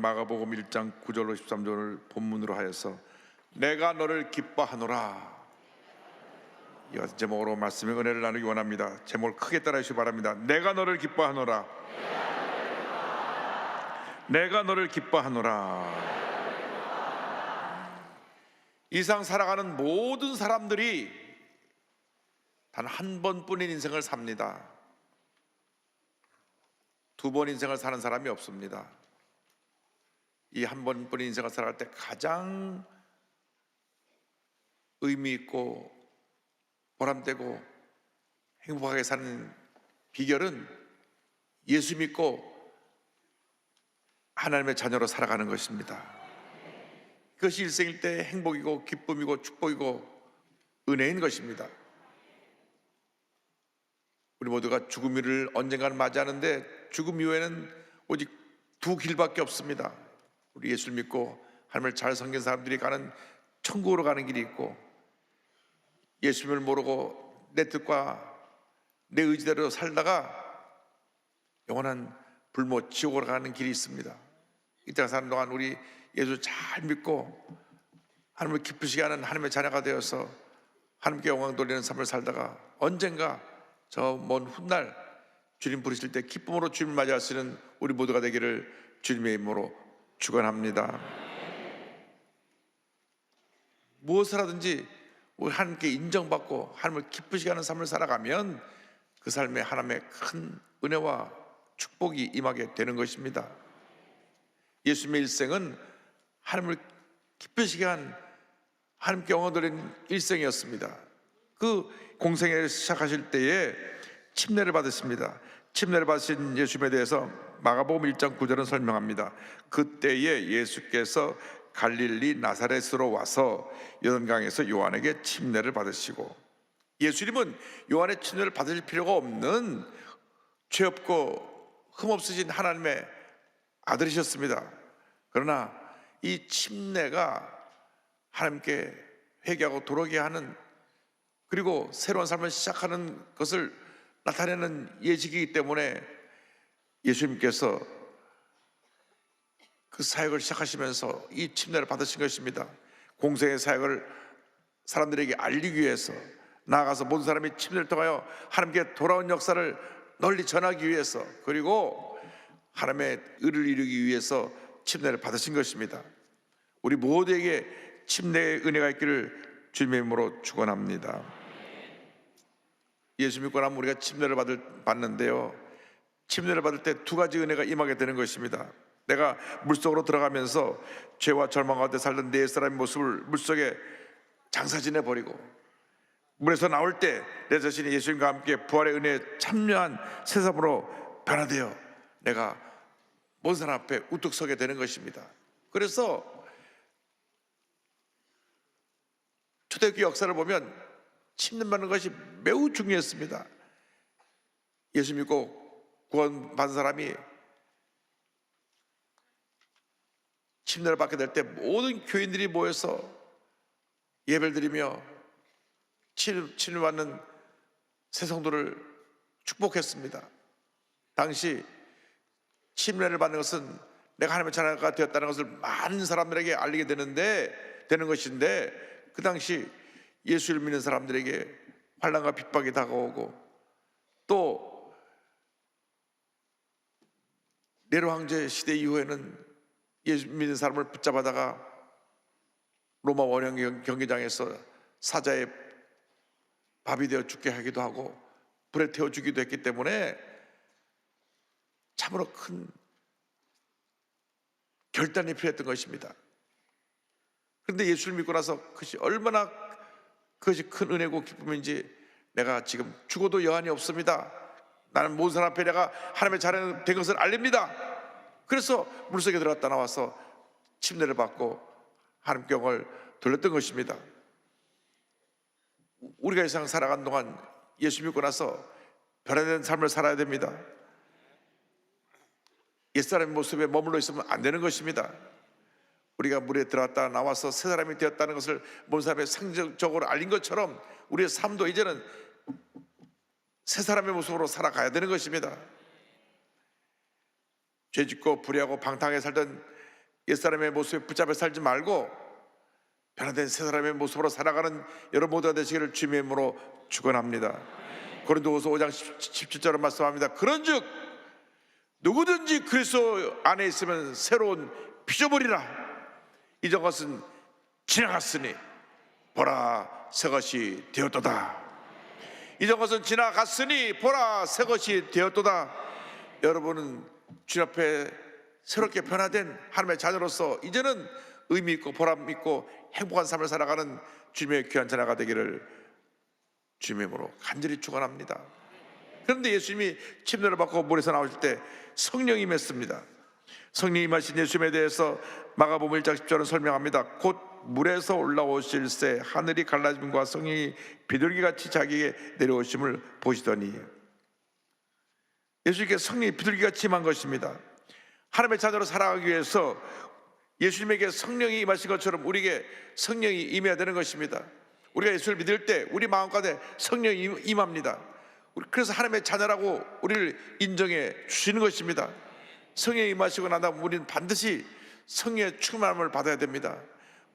마가복음 1장 9절로 13절을 본문으로 하여서 내가 너를 기뻐하노라, 이 같은 제목으로 말씀의 은혜를 나누기 원합니다. 제목을 크게 따라 주시기 바랍니다. 내가 너를 기뻐하노라. 내가 너를 기뻐하노라. 이상 살아가는 모든 사람들이 단 한 번뿐인 인생을 삽니다. 두 번 인생을 사는 사람이 없습니다. 이 한 번뿐인 인생을 살아갈 때 가장 의미 있고 보람되고 행복하게 사는 비결은 예수 믿고 하나님의 자녀로 살아가는 것입니다. 그것이 일생일 때 행복이고 기쁨이고 축복이고 은혜인 것입니다. 우리 모두가 죽음을 언젠가는 맞이하는데 죽음 이후에는 오직 두 길밖에 없습니다. 우리 예수를 믿고 하나님을 잘 섬긴 사람들이 가는 천국으로 가는 길이 있고, 예수님을 모르고 내 뜻과 내 의지대로 살다가 영원한 불모 지옥으로 가는 길이 있습니다. 이 땅에 사는 동안 우리 예수 잘 믿고 하나님을 기쁘시게 하는 하나님의 자녀가 되어서 하나님께 영광 돌리는 삶을 살다가 언젠가 저 먼 훗날 주님 부르실 때 기쁨으로 주님을 맞이할 수 있는 우리 모두가 되기를 주님의 이름으로 축원합니다. 무엇을 하든지 우리 하나님께 인정받고 하나님을 기쁘시게 하는 삶을 살아가면 그 삶에 하나님의 큰 은혜와 축복이 임하게 되는 것입니다. 예수님의 일생은 하나님을 기쁘시게 한 하나님께 영광 돌리는 일생이었습니다. 그 공생애를 시작하실 때에 침례를 받으십니다. 침례를 받으신 예수님에 대해서 마가복음 1장 9절은 설명합니다. 그때에 예수께서 갈릴리 나사렛으로 와서 요단강에서 요한에게 침례를 받으시고, 예수님은 요한의 침례를 받으실 필요가 없는 죄 없고 흠 없으신 하나님의 아들이셨습니다. 그러나 이 침례가 하나님께 회개하고 돌아오게 하는, 그리고 새로운 삶을 시작하는 것을 나타내는 예식이기 때문에 예수님께서 그 사역을 시작하시면서 이 침례를 받으신 것입니다. 공생의 사역을 사람들에게 알리기 위해서, 나아가서 모든 사람이 침례를 통하여 하나님께 돌아온 역사를 널리 전하기 위해서, 그리고 하나님의 의를 이루기 위해서 침례를 받으신 것입니다. 우리 모두에게 침례의 은혜가 있기를 주님의 이름으로 축원합니다. 예수 믿고 나면 우리가 침례를 받는데요, 침례를 받을 때 두 가지 은혜가 임하게 되는 것입니다. 내가 물속으로 들어가면서 죄와 절망 가운데 살던 내 옛사람의 모습을 물속에 장사지내 버리고, 물에서 나올 때 내 자신이 예수님과 함께 부활의 은혜에 참여한 새 사람으로 변화되어 내가 모든 사람 앞에 우뚝 서게 되는 것입니다. 그래서 초대교회 역사를 보면 침례받는 것이 매우 중요했습니다. 예수 믿고 구원받은 사람이 침례를 받게 될 때 모든 교인들이 모여서 예배를 드리며 침례받는 새 성도를 축복했습니다. 당시 침례를 받는 것은 내가 하나님의 자녀가 되었다는 것을 많은 사람들에게 알리게 되는 것인데, 그 당시 예수를 믿는 사람들에게 환난과 핍박이 다가오고, 또 네로 황제 시대 이후에는 예수 믿는 사람을 붙잡아다가 로마 원형 경기장에서 사자의 밥이 되어 죽게 하기도 하고 불에 태워 주기도 했기 때문에 참으로 큰 결단이 필요했던 것입니다. 그런데 예수를 믿고 나서 그것이 얼마나 큰 은혜고 기쁨인지, 내가 지금 죽어도 여한이 없습니다. 나는 모든 사람 앞에 내가 하나님의 자녀 된 것을 알립니다. 그래서 물속에 들어갔다 나와서 침례를 받고 하나님께 영광을 돌렸던 것입니다. 우리가 이 세상 살아가는 동안 예수 믿고 나서 변화된 삶을 살아야 됩니다. 옛사람의 모습에 머물러 있으면 안 되는 것입니다. 우리가 물에 들어갔다 나와서 새 사람이 되었다는 것을 모든 사람의 상징적으로 알린 것처럼 우리의 삶도 이제는 새 사람의 모습으로 살아가야 되는 것입니다. 죄짓고 불의하고 방탕하게 살던 옛사람의 모습에 붙잡혀 살지 말고 변화된 새 사람의 모습으로 살아가는 여러분 모두가 되시기를 주님의 이름으로 축원합니다. 고린도후서 5장 17절을 말씀합니다. 그런즉 누구든지 그리스도 안에 있으면 새로운 피조물이라. 이전 것은 지나갔으니 보라 새 것이 되었도다. 이전 것은 지나갔으니 보라 새 것이 되었도다. 여러분은 주님 앞에 새롭게 변화된 하나님의 자녀로서 이제는 의미 있고 보람 있고 행복한 삶을 살아가는 주님의 귀한 자녀가 되기를 주님의 이름으로 간절히 축원합니다. 그런데 예수님이 침례를 받고 물에서 나오실 때 성령이 임했습니다. 성령이 임하신 예수님에 대해서 마가복음 1장 10절은 설명합니다. 곧 물에서 올라오실새 하늘이 갈라짐과 성령이 비둘기같이 자기에게 내려오심을 보시더니, 예수님께 성령이 비둘기같이 임한 것입니다. 하나님의 자녀로 살아가기 위해서 예수님에게 성령이 임하신 것처럼 우리에게 성령이 임해야 되는 것입니다. 우리가 예수를 믿을 때 우리 마음가운데 성령이 임합니다. 그래서 하나님의 자녀라고 우리를 인정해 주시는 것입니다. 성령이 임하시고 난 다음 우리는 반드시 성령의 충만함을 받아야 됩니다.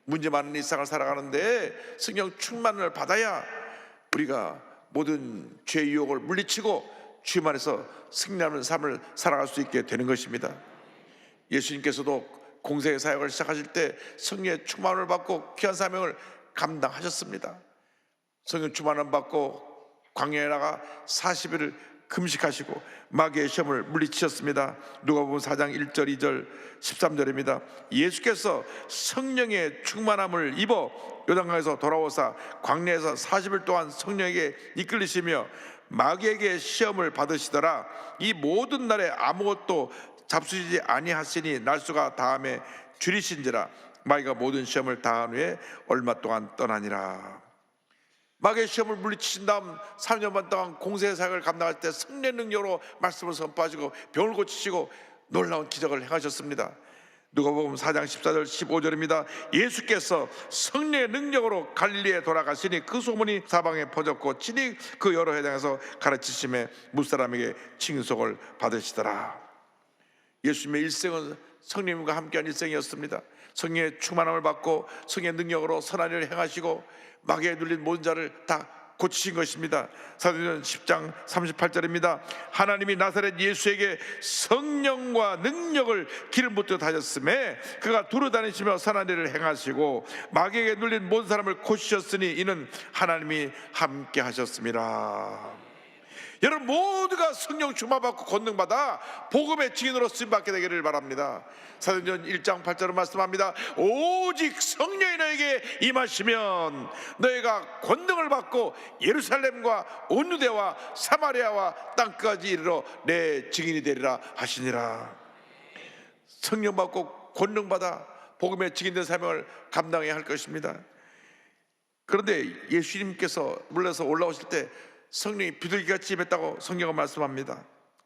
문제 많은 일상을 살아가는데 성령 충만을 받아야 우리가 모든 죄의 유혹을 물리치고 주님 안에서 승리하는 삶을 살아갈 수 있게 되는 것입니다. 예수님께서도 공생의 사역을 시작하실 때 성령의 충만을 받고 귀한 사명을 감당하셨습니다. 성령 충만을 받고 광야에 나가 40일을 금식하시고 마귀의 시험을 물리치셨습니다. 누가복음 4장 1절 2절 13절입니다. 예수께서 성령의 충만함을 입어 요단강에서 돌아오사 광야에서 40일 동안 성령에게 이끌리시며 마귀에게 시험을 받으시더라. 이 모든 날에 아무것도 잡수시지 아니하시니 날수가 다함에 줄이신지라. 마귀가 모든 시험을 다한 후에 얼마 동안 떠나니라. 마귀의 시험을 물리치신 다음 3년 반 동안 공생의 사역을 감당할 때 성령의 능력으로 말씀을 선포하시고 병을 고치시고 놀라운 기적을 행하셨습니다. 누가복음 4장 14절 15절입니다. 예수께서 성령의 능력으로 갈릴리에 돌아가시니 그 소문이 사방에 퍼졌고 친히 그 여러 회당에서 가르치심에 무사람에게 칭송을 받으시더라. 예수님의 일생은 성령님과 함께한 일생이었습니다. 성령의 충만함을 받고 성령의 능력으로 선한 일을 행하시고 마귀에 눌린 모든 자를 다 고치신 것입니다. 사도행전 10장 38절입니다. 하나님이 나사렛 예수에게 성령과 능력을 기름 붓듯 하셨음에 그가 두루 다니시며 선한 일을 행하시고 마귀에게 눌린 모든 사람을 고치셨으니 이는 하나님이 함께 하셨습니다. 여러분 모두가 성령 충만받고 권능받아 복음의 증인으로 쓰임받게 되기를 바랍니다. 사도행전 1장 8절은 말씀합니다. 오직 성령이 너에게 임하시면 너희가 권능을 받고 예루살렘과 온 유대와 사마리아와 땅까지 이르러 내 증인이 되리라 하시니라. 성령 받고 권능 받아 복음의 증인된 사명을 감당해야 할 것입니다. 그런데 예수님께서 물에서 올라오실 때 성령이 비둘기같이 임했다고 성경은 말씀합니다.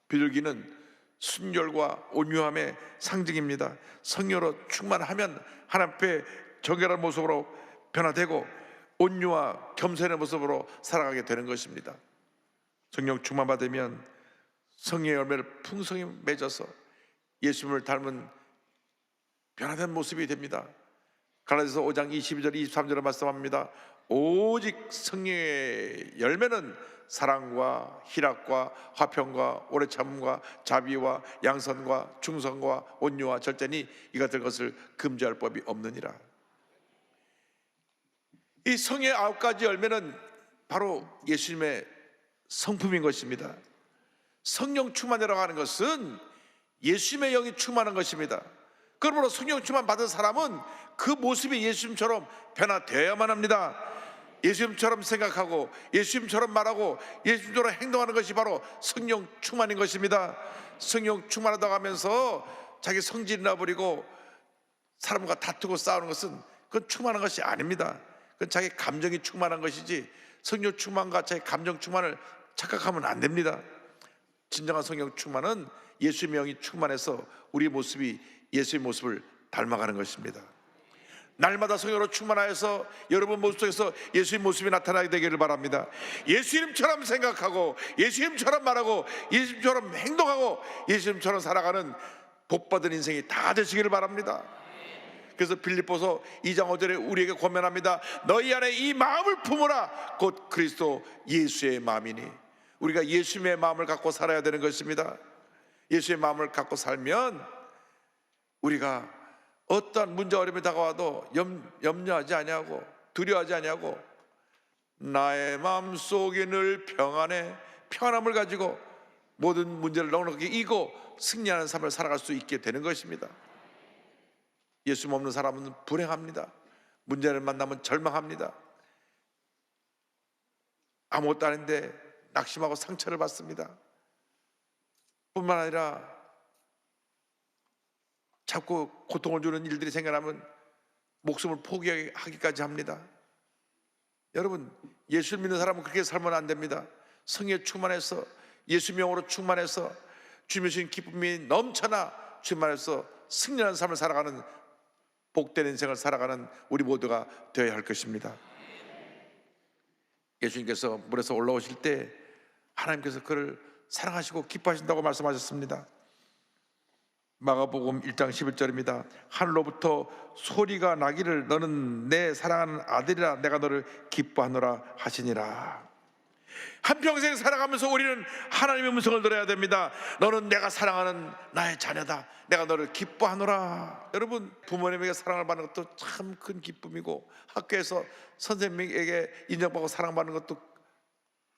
비둘기는 순결과 온유함의 상징입니다. 성령으로 충만하면 하나님 앞에 정결한 모습으로 변화되고 온유와 겸손의 모습으로 살아가게 되는 것입니다. 성령 충만 받으면 성령의 열매를 풍성히 맺어서 예수님을 닮은 변화된 모습이 됩니다. 갈라디아서 5장 22절 23절에 말씀합니다. 오직 성령의 열매는 사랑과 희락과 화평과 오래 참음과 자비와 양선과 충성과 온유와 절제니 이같은 것을 금지할 법이 없느니라. 이 성의 9가지 열매는 바로 예수님의 성품인 것입니다. 성령 충만이라고 하는 것은 예수님의 영이 충만한 것입니다. 그러므로 성령 충만 받은 사람은 그 모습이 예수님처럼 변화되어야만 합니다. 예수님처럼 생각하고 예수님처럼 말하고 예수님처럼 행동하는 것이 바로 성령 충만인 것입니다. 성령 충만하다고 하면서 자기 성질이나 부리고 사람과 다투고 싸우는 것은 그건 충만한 것이 아닙니다. 그건 자기 감정이 충만한 것이지 성령 충만과 자기 감정 충만을 착각하면 안 됩니다. 진정한 성령 충만은 예수의 영이 충만해서 우리 모습이 예수의 모습을 닮아가는 것입니다. 날마다 성령으로 충만하여서 여러분 모습 속에서 예수의 모습이 나타나게 되기를 바랍니다. 예수님처럼 생각하고 예수님처럼 말하고 예수님처럼 행동하고 예수님처럼 살아가는 복받은 인생이 다 되시기를 바랍니다. 그래서 빌립보서 2장 5절에 우리에게 권면합니다. 너희 안에 이 마음을 품으라. 곧 그리스도 예수의 마음이니. 우리가 예수님의 마음을 갖고 살아야 되는 것입니다. 예수의 마음을 갖고 살면 우리가 어떠한 문제 어려움이 다가와도 염려하지 아니하고 두려워하지 아니하고 나의 마음속에 늘 평안함을 가지고 모든 문제를 넉넉히 이기고 승리하는 삶을 살아갈 수 있게 되는 것입니다. 예수 없는 사람은 불행합니다. 문제를 만나면 절망합니다. 아무것도 아닌데 낙심하고 상처를 받습니다. 뿐만 아니라 자꾸 고통을 주는 일들이 생겨나면 목숨을 포기하기까지 합니다. 여러분, 예수를 믿는 사람은 그렇게 살면 안 됩니다. 성령에 충만해서 예수 명으로 충만해서 주님의 주신 기쁨이 넘쳐나 충만해서 승리하는 삶을 살아가는 복된 인생을 살아가는 우리 모두가 되어야 할 것입니다. 예수님께서 물에서 올라오실 때 하나님께서 그를 사랑하시고 기뻐하신다고 말씀하셨습니다. 마가복음 1장 11절입니다. 하늘로부터 소리가 나기를 너는 내 사랑하는 아들이라 내가 너를 기뻐하노라 하시니라. 한평생 살아가면서 우리는 하나님의 음성을 들어야 됩니다. 너는 내가 사랑하는 나의 자녀다. 내가 너를 기뻐하노라. 여러분, 부모님에게 사랑을 받는 것도 참 큰 기쁨이고 학교에서 선생님에게 인정받고 사랑받는 것도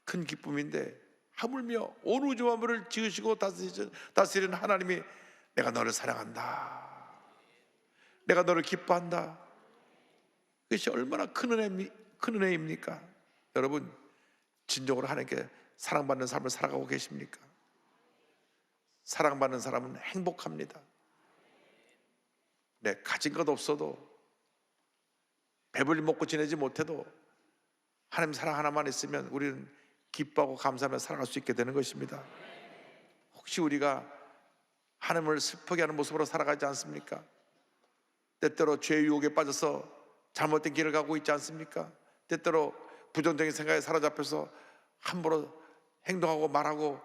큰 기쁨인데 하물며 온 우주 만물을 지으시고 다스리는 하나님이 내가 너를 사랑한다, 내가 너를 기뻐한다. 그것이 얼마나 큰 은혜입니까? 여러분, 진정으로 하나님께 사랑받는 삶을 살아가고 계십니까? 사랑받는 사람은 행복합니다. 네, 가진 것 없어도 배불리 먹고 지내지 못해도 하나님 사랑 하나만 있으면 우리는 기뻐하고 감사하며 살아갈 수 있게 되는 것입니다. 혹시 우리가 하나님을 슬프게 하는 모습으로 살아가지 않습니까? 때때로 죄의 유혹에 빠져서 잘못된 길을 가고 있지 않습니까? 때때로 부정적인 생각에 사로잡혀서 함부로 행동하고 말하고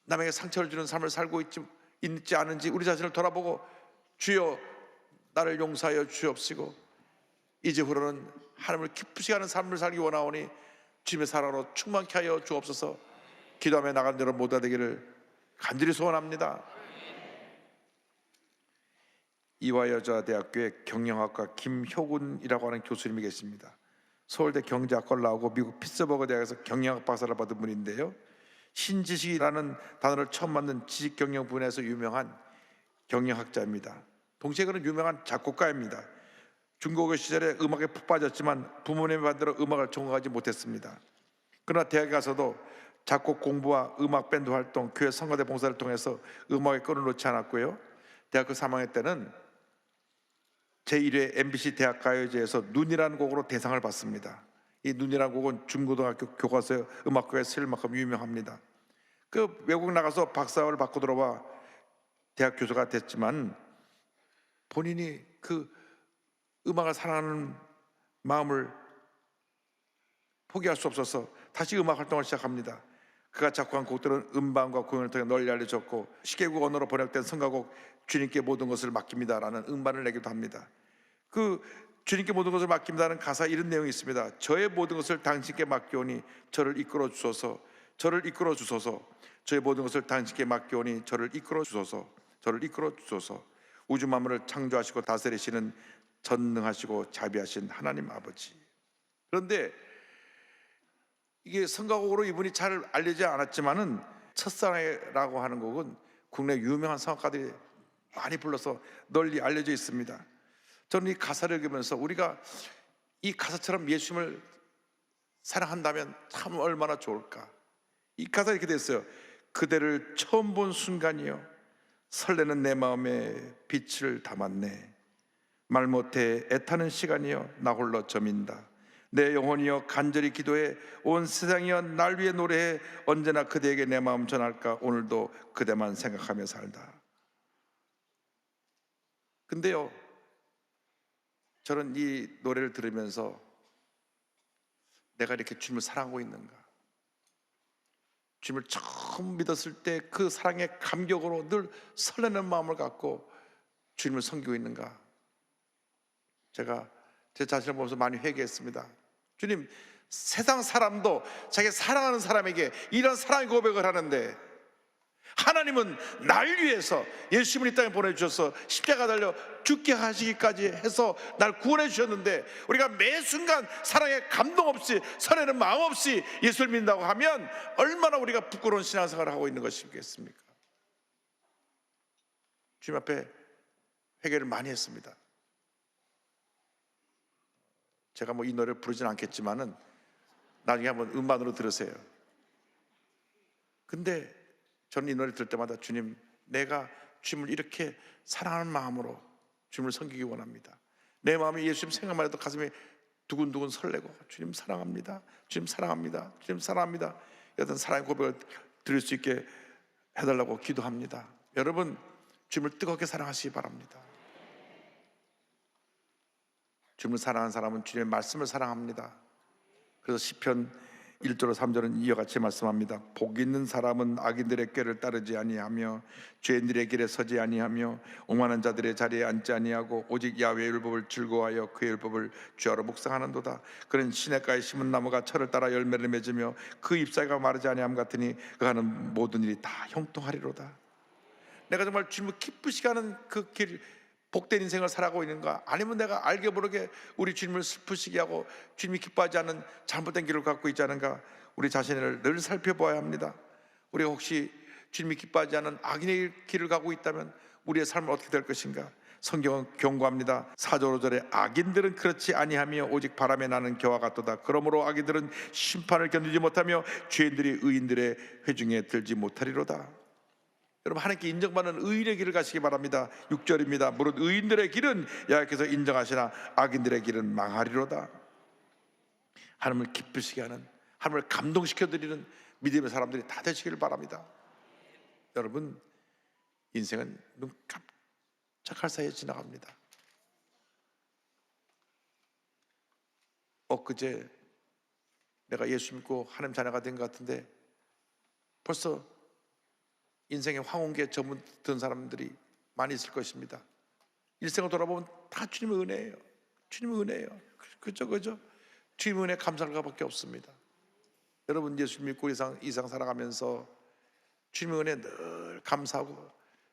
남에게 상처를 주는 삶을 살고 있지 않은지 우리 자신을 돌아보고 주여 나를 용서하여 주옵시고 이제후로는 하나님을 기쁘시게 하는 삶을 살기 원하오니 주님의 사랑으로 충만케 하여 주옵소서. 기도하며 나가는 대로 모두가 되기를 간절히 소원합니다. 이화여자대학교의 경영학과 김효군이라고 하는 교수님이 계십니다. 서울대 경제학과를 나오고 미국 피츠버그 대학에서 경영학 박사를 받은 분인데요, 신지식이라는 단어를 처음 만든 지식경영 분야에서 유명한 경영학자입니다. 동시에 그는 유명한 작곡가입니다. 중고교 시절에 음악에 푹 빠졌지만 부모님의 반대로 음악을 전공하지 못했습니다. 그러나 대학에 가서도 작곡 공부와 음악 밴드 활동, 교회 성가대 봉사를 통해서 음악에 끈을 놓지 않았고요, 대학교 3학년 때는 제1회 MBC 대학가요제에서 눈이라는 곡으로 대상을 받습니다. 이 눈이라는 곡은 중고등학교 교과서 음악과에 쓸 만큼 유명합니다. 그 외국 나가서 박사를 받고 들어와 대학 교수가 됐지만 본인이 그 음악을 사랑하는 마음을 포기할 수 없어서 다시 음악 활동을 시작합니다. 그가 작곡한 곡들은 음반과 공연을 통해 널리 알려졌고 시계국 언어로 번역된 성가곡 주님께 모든 것을 맡깁니다라는 음반을 내기도 합니다. 그 주님께 모든 것을 맡깁니다는 가사 이런 내용이 있습니다. 저의 모든 것을 당신께 맡기오니 저를 이끌어 주소서. 저를 이끌어 주소서. 저의 모든 것을 당신께 맡기오니 저를 이끌어 주소서. 저를 이끌어 주소서. 우주 만물을 창조하시고 다스리시는 전능하시고 자비하신 하나님 아버지. 그런데 이게 성가곡으로 이분이 잘 알려지지 않았지만은 첫사랑이라고 하는 곡은 국내 유명한 성악가들이 많이 불러서 널리 알려져 있습니다. 저는 이 가사를 읽으면서 우리가 이 가사처럼 예수님을 사랑한다면 참 얼마나 좋을까. 이 가사 이렇게 됐어요. 그대를 처음 본 순간이요 설레는 내 마음에 빛을 담았네. 말 못해 애타는 시간이요 나 홀로 저민다. 내 영혼이여 간절히 기도해 온 세상이여 날 위해 노래해 언제나 그대에게 내 마음 전할까. 오늘도 그대만 생각하며 살다. 근데요, 저는 이 노래를 들으면서 내가 이렇게 주님을 사랑하고 있는가, 주님을 처음 믿었을 때 그 사랑의 감격으로 늘 설레는 마음을 갖고 주님을 섬기고 있는가, 제가 제 자신을 보면서 많이 회개했습니다. 주님, 세상 사람도 자기 사랑하는 사람에게 이런 사랑의 고백을 하는데 하나님은 날 위해서 예수님을 이 땅에 보내주셔서 십자가 달려 죽게 하시기까지 해서 날 구원해 주셨는데, 우리가 매 순간 사랑에 감동 없이 설레는 마음 없이 예수를 믿는다고 하면 얼마나 우리가 부끄러운 신앙생활을 하고 있는 것이겠습니까? 주님 앞에 회개를 많이 했습니다. 제가 뭐 이 노래를 부르진 않겠지만은 나중에 한번 음반으로 들으세요. 근데 저는 이 노래 들을 때마다 주님, 내가 주님을 이렇게 사랑하는 마음으로 주님을 섬기기 원합니다. 내 마음이 예수님 생각만 해도 가슴이 두근두근 설레고, 주님 사랑합니다, 주님 사랑합니다, 주님 사랑합니다, 어떤 사랑의 고백을 드릴 수 있게 해달라고 기도합니다. 여러분, 주님을 뜨겁게 사랑하시기 바랍니다. 주님을 사랑하는 사람은 주님의 말씀을 사랑합니다. 그래서 시편 1절 3절은 이와 같이 말씀합니다. 복 있는 사람은 악인들의 꾀를 따르지 아니하며 죄인들의 길에 서지 아니하며 오만한 자들의 자리에 앉지 아니하고 오직 야훼의 율법을 즐거워하여 그의 율법을 주야로 묵상하는도다. 그는 시냇가에 심은 나무가 철을 따라 열매를 맺으며 그 잎사귀가 마르지 아니함 같으니 그가 하는 모든 일이 다 형통하리로다. 내가 정말 주님을 기쁘시게 하는 그 길, 복된 인생을 살아가고 있는가? 아니면 내가 알게 모르게 우리 주님을 슬프시게 하고 주님이 기뻐하지 않는 잘못된 길을 갖고 있지 않은가? 우리 자신을 늘 살펴보아야 합니다. 우리가 혹시 주님이 기뻐하지 않는 악인의 길을 가고 있다면 우리의 삶은 어떻게 될 것인가? 성경은 경고합니다. 4절 5절에 악인들은 그렇지 아니하며 오직 바람에 나는 겨와 같도다. 그러므로 악인들은 심판을 견디지 못하며 죄인들이 의인들의 회중에 들지 못하리로다. 여러분, 하나님께 인정받는 의인의 길을 가시기 바랍니다. 6절입니다. 무릇 의인들의 길은 여호와께서 인정하시나 악인들의 길은 망하리로다. 하나님을 기쁘시게 하는, 하나님을 감동시켜드리는 믿음의 사람들이 다 되시기를 바랍니다. 여러분, 인생은 눈 깜짝할 사이에 지나갑니다. 엊그제 내가 예수 믿고 하나님 자녀가 된 것 같은데 벌써 인생의 황혼기에 접어든 사람들이 많이 있을 것입니다. 일생을 돌아보면 다 주님의 은혜예요. 주님의 은혜예요. 그죠? 주님의 은혜 감사할 것밖에 없습니다. 여러분, 예수 믿고 이상 살아가면서 주님의 은혜 늘 감사하고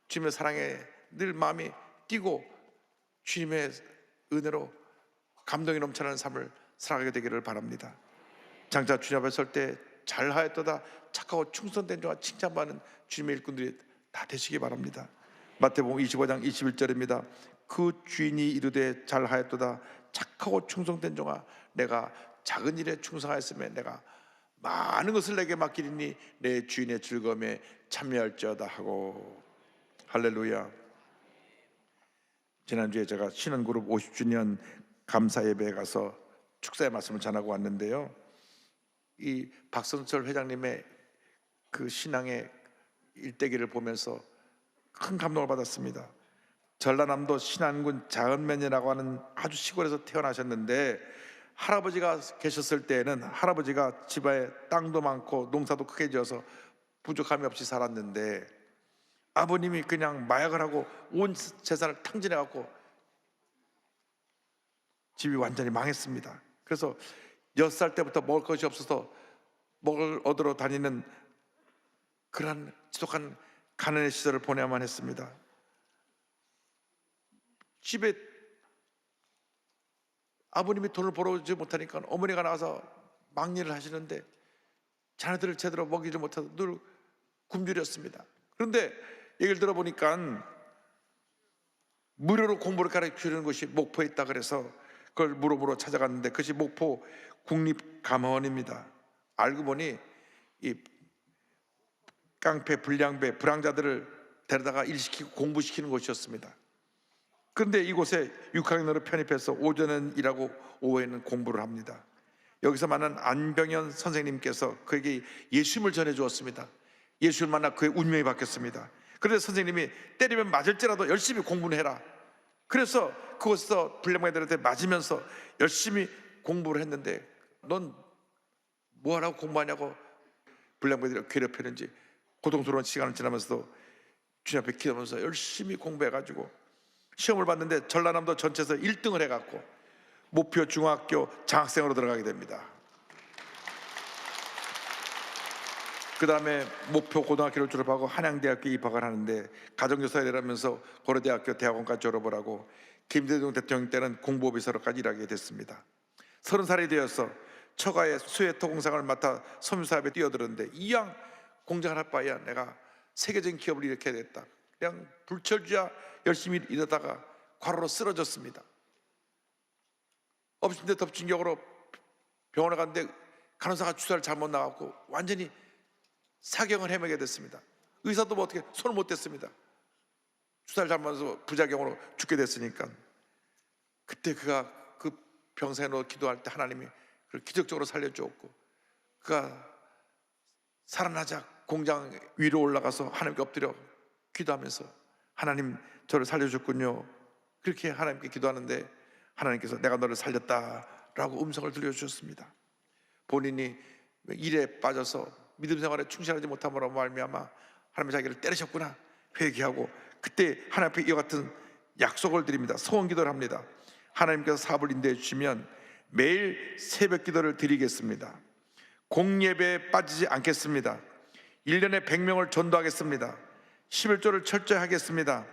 주님의 사랑에 늘 마음이 뛰고 주님의 은혜로 감동이 넘쳐나는 삶을 살아가게 되기를 바랍니다. 장차 주님 앞에 설 때 잘하였도다 착하고 충성된 자와 칭찬받는 주님의 일꾼들이 다 되시기 바랍니다. 마태복음 25장 21절입니다. 그 주인이 이르되 잘하였도다 착하고 충성된 종아, 내가 작은 일에 충성하였으면 내가 많은 것을 내게 맡기리니 내 주인의 즐거움에 참여할지어다 하고. 할렐루야. 지난주에 제가 신원그룹 50주년 감사 예배에 가서 축사의 말씀을 전하고 왔는데요, 이 박성철 회장님의 그 신앙의 일대기를 보면서 큰 감동을 받았습니다. 전라남도 신안군 자은면이라고 하는 아주 시골에서 태어나셨는데, 할아버지가 계셨을 때에는 할아버지가 집에 땅도 많고 농사도 크게 지어서 부족함이 없이 살았는데, 아버님이 그냥 마약을 하고 온 재산을 탕진해 갖고 집이 완전히 망했습니다. 그래서 6살 때부터 먹을 것이 없어서 먹을 얻으러 다니는 그러한 지독한 가난의 시절을 보내야만 했습니다. 집에 아버님이 돈을 벌어오지 못하니까 어머니가 나와서 막일을 하시는데 자녀들을 제대로 먹이지 못해서 늘 굶주렸습니다. 그런데 얘기를 들어보니까 무료로 공부를 가르치는 곳이 목포에 있다 그래서 그걸 물어보러 찾아갔는데 그것이 목포 국립감화원입니다. 알고 보니 이 깡패, 불량배, 불황자들을 데려다가 일시키고 공부시키는 곳이었습니다. 그런데 이곳에 6학년으로 편입해서 오전은 일하고 오후에는 공부를 합니다. 여기서 만난 안병현 선생님께서 그에게 예수님을 전해주었습니다. 예수를 만나 그의 운명이 바뀌었습니다. 그래서 선생님이 때리면 맞을지라도 열심히 공부를 해라. 그래서 그곳에서 불량배들한테 맞으면서 열심히 공부를 했는데, 넌 뭐하라고 공부하냐고 불량배들이 괴롭혔는지 고통스러운 시간을 지나면서도 주님 앞에 기도하면서 열심히 공부해가지고 시험을 봤는데 전라남도 전체에서 1등을 해갖고 목표 중학교 장학생으로 들어가게 됩니다. 그 다음에 목표 고등학교를 졸업하고 한양대학교에 입학을 하는데 가정교사를 일하면서 고려대학교 대학원까지 졸업을 하고 김대중 대통령 때는 공보비서로까지 일하게 됐습니다. 30살이 되어서 처가의 수혜토 공장을 맡아 섬유사업에 뛰어들었는데 이왕 공장을 할 바에야 내가 세계적인 기업을 일으켜야 됐다. 그냥 불철주야 열심히 일하다가 과로로 쓰러졌습니다. 엎친 데 덮친 격으로 병원에 갔는데 간호사가 주사를 잘못 놔갖고 완전히 사경을 헤매게 됐습니다. 의사도 뭐 어떻게 손을 못 댔습니다. 주사를 잘못 놔서 부작용으로 죽게 됐으니까. 그때 그가 그 병상에 기도할 때 하나님이 그를 기적적으로 살려주었고, 그가 살아나자 공장 위로 올라가서 하나님께 엎드려 기도하면서 하나님 저를 살려줬군요. 그렇게 하나님께 기도하는데 하나님께서 내가 너를 살렸다라고 음성을 들려주셨습니다. 본인이 일에 빠져서 믿음 생활에 충실하지 못함으로 말미암아 하나님이 자기를 때리셨구나 회개하고, 그때 하나님 앞에 이와 같은 약속을 드립니다. 소원 기도를 합니다. 하나님께서 사업을 인도해 주시면 매일 새벽 기도를 드리겠습니다. 공예배에 빠지지 않겠습니다. 1년에 100명을 전도하겠습니다. 11조를 철저히 하겠습니다.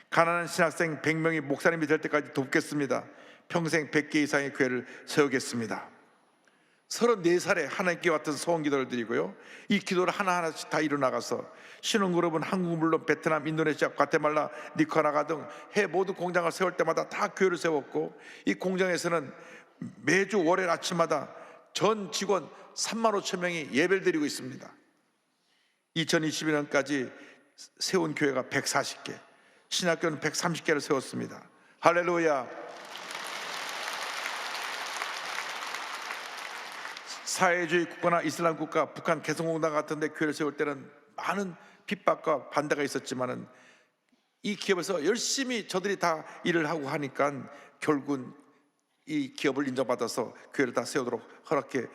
가난한 신학생 100명이 목사님이 될 때까지 돕겠습니다. 평생 100개 이상의 교회를 세우겠습니다. 34살에 하나님께 같은 소원 기도를 드리고요, 이 기도를 하나하나씩 다 이루어나가서 신혼그룹은 한국 물론 베트남, 인도네시아, 과테말라, 니카라과 등 해외 모든 공장을 세울 때마다 다 교회를 세웠고, 이 공장에서는 매주 월요일 아침마다 전 직원 3만 5천 명이 예배를 드리고 있습니다. 2022년까지 세운 교회가 140개, 신학교는 130개를 세웠습니다. 할렐루야. 사회주의 국가나 이슬람 국가, 북한 개성공단 같은 데 교회를 세울 때는 많은 핍박과 반대가 있었지만은 이 기업에서 열심히 저들이 다 일을 하고 하니까 결국은 이 기업을 인정받아서 교회를 다 세우도록 허락해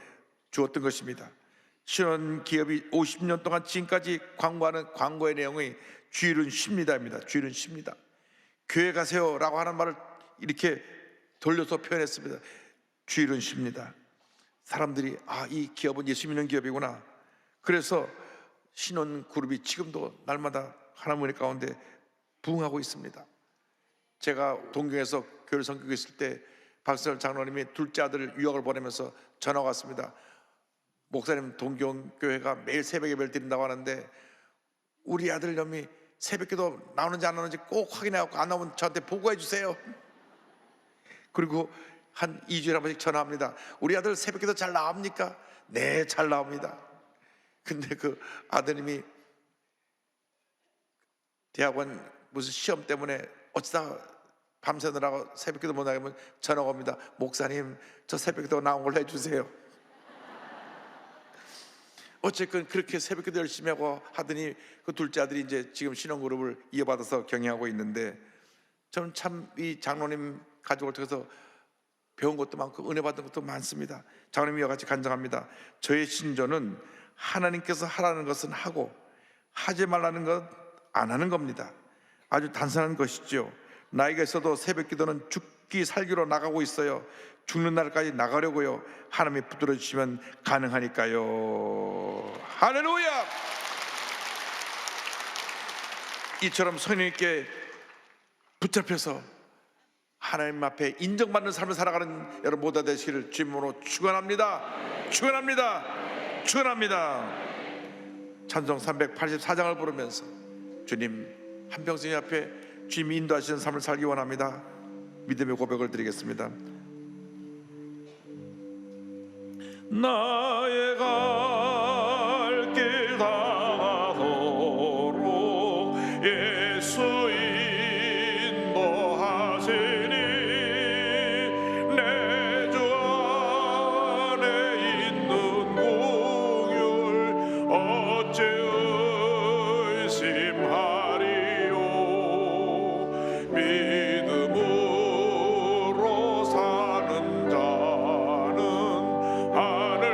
주었던 것입니다. 신원 기업이 50년 동안 지금까지 광고하는 광고의 내용이 주일은 쉽니다입니다. 주일은 쉽니다. 교회 가세요라고 하는 말을 이렇게 돌려서 표현했습니다. 주일은 쉽니다. 사람들이 이 기업은 예수 믿는 기업이구나. 그래서 신혼그룹이 지금도 날마다 하나님 은혜 가운데 부흥하고 있습니다. 제가 동경에서 교회를 섬기고 있을 때 박선열 장로님이 둘째 아들을 유학을 보내면서 전화가 왔습니다. 목사님, 동경교회가 매일 새벽 예배를 드린다고 하는데 우리 아들 놈이 새벽기도 나오는지 안 나오는지 꼭 확인해갖고 안 나오면 저한테 보고해 주세요. 그리고 한 2주일에 한 번씩 전화합니다. 우리 아들 새벽기도 잘 나옵니까? 네, 잘 나옵니다. 근데 그 아드님이 대학원 무슨 시험 때문에 어쩌다 밤새느라고 새벽기도 못 나가면 전화가 옵니다. 목사님, 저 새벽기도 나온 걸로 해주세요. 어쨌든 그렇게 새벽기도 열심히 하고 하더니 그 둘째 아들이 이제 지금 신혼그룹을 이어받아서 경영하고 있는데, 저는 참 이 장로님 가족을 통해서 배운 것도 많고 은혜 받은 것도 많습니다. 장로님이 이와 같이 간증합니다. 저의 신조는 하나님께서 하라는 것은 하고 하지 말라는 것 안 하는 겁니다. 아주 단순한 것이죠. 나이가 있어도 새벽기도는 죽기 살기로 나가고 있어요. 죽는 날까지 나가려고요. 하나님이 붙들어 주시면 가능하니까요. 할렐루야. 이처럼 성령 있게 붙잡혀서 하나님 앞에 인정받는 삶을 살아가는 여러분 모두 되시기를 주님으로 축원합니다. 축원합니다. 축원합니다. 찬송 384장을 부르면서 주님 한평생 앞에 주님이 인도하시는 삶을 살기 원합니다. 믿음의 고백을 드리겠습니다. 나의 갈 길 다하도록 예수 인도하시니 내 주 안에 있는 공율 어찌 의심하리요. 믿음으로 사는 자는 하늘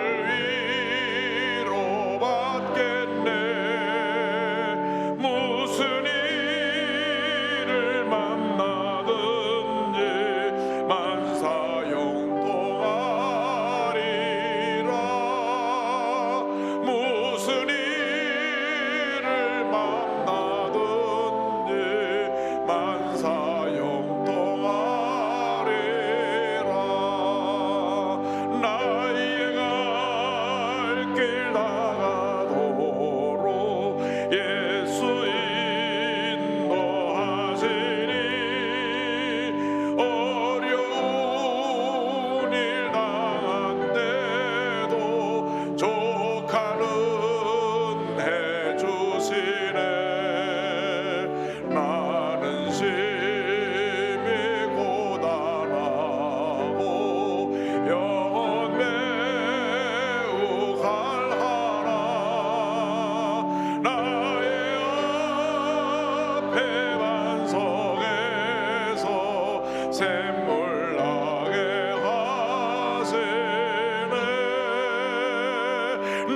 샘물 나게 하시네.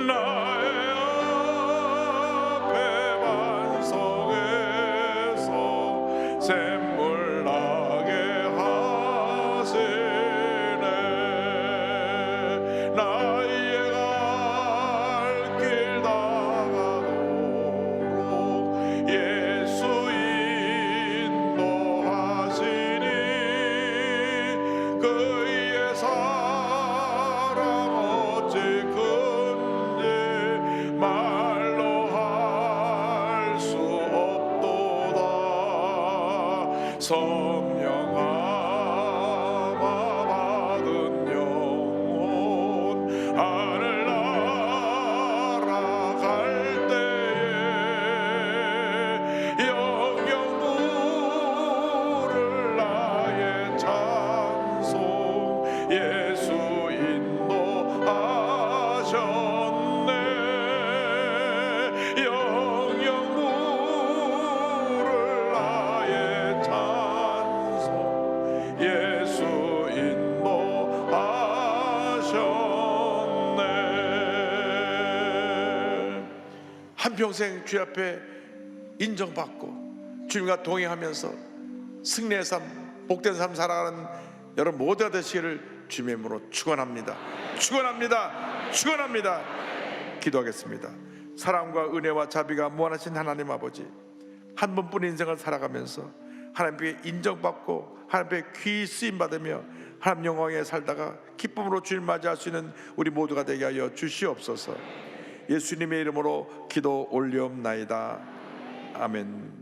나의 앞에 반석에서 샘물 나게 하시네. 나의 갈 길 다가도록 예수 인도하시니 그의 사랑 어찌 큰지 말로 할 수 없도다. 성령 아마 받은 영혼 하늘 날아갈 때에 영영 부를 나의 찬송 예수 인도하셨네. 영영 부를 나의 찬송 예수 인도하셨네. 한평생 주 앞에 인정받고 주님과 동행하면서 승리의 삶, 복된 삶 살아가는 여러분 모두가 되시기를 주님의 이름으로 축원합니다. 축원합니다. 축원합니다. 기도하겠습니다. 사랑과 은혜와 자비가 무한하신 하나님 아버지, 한 번뿐인 인생을 살아가면서 하나님께 인정받고 하나님께 귀히 쓰임받으며 하나님 영광에 살다가 기쁨으로 주님 맞이할 수 있는 우리 모두가 되게 하여 주시옵소서. 예수님의 이름으로 기도 올리옵나이다. 아멘.